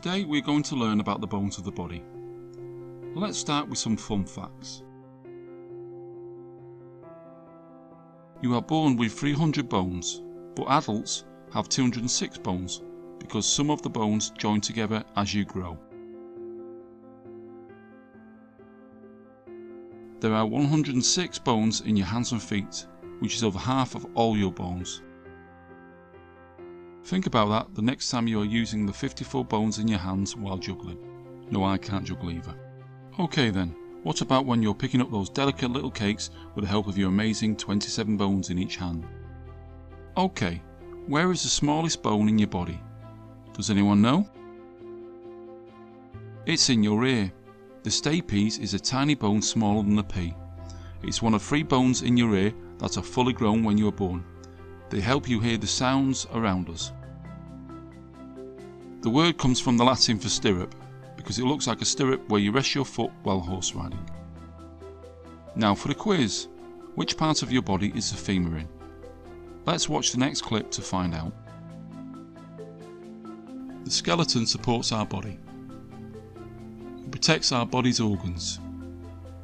Today we're going to learn about the bones of the body. Let's start with some fun facts. You are born with 300 bones, but adults have 206 bones because some of the bones join together as you grow. There are 106 bones in your hands and feet, which is over half of all your bones. Think about that the next time you are using the 54 bones in your hands while juggling. No, I can't juggle either. Okay then, what about when you're picking up those delicate little cakes with the help of your amazing 27 bones in each hand? Okay, where is the smallest bone in your body? Does anyone know? It's in your ear. The stapes is a tiny bone smaller than a pea. It's one of 3 bones in your ear that are fully grown when you are born. They help you hear the sounds around us. The word comes from the Latin for stirrup, because it looks like a stirrup where you rest your foot while horse riding. Now for the quiz. Which part of your body is the femur in? Let's watch the next clip to find out. The skeleton supports our body. It protects our body's organs.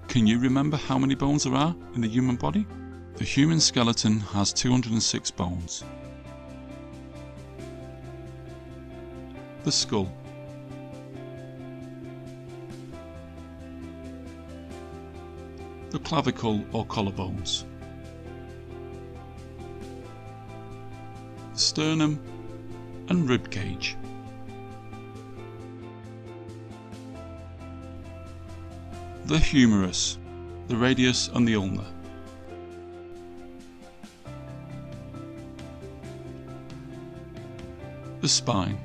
Can you remember how many bones there are in the human body? The human skeleton has 206 bones. The skull. The clavicle or collarbones. The sternum and rib cage. The humerus, the radius and the ulna. The spine.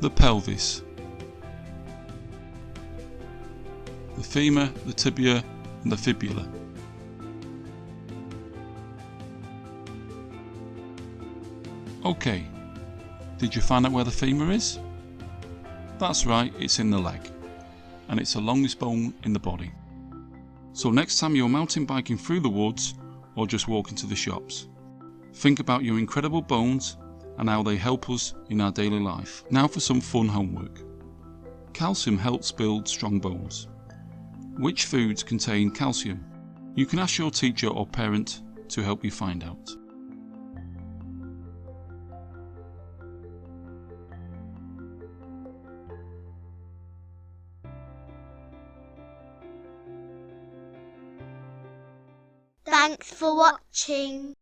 The pelvis. The femur, the tibia and the fibula. Okay, did you find out where the femur is? That's right, it's in the leg, and it's the longest bone in the body. So next time you're mountain biking through the woods or just walking to the shops, think about your incredible bones and how they help us in our daily life. Now for some fun homework. Calcium helps build strong bones. Which foods contain calcium? You can ask your teacher or parent to help you find out. Thanks for watching.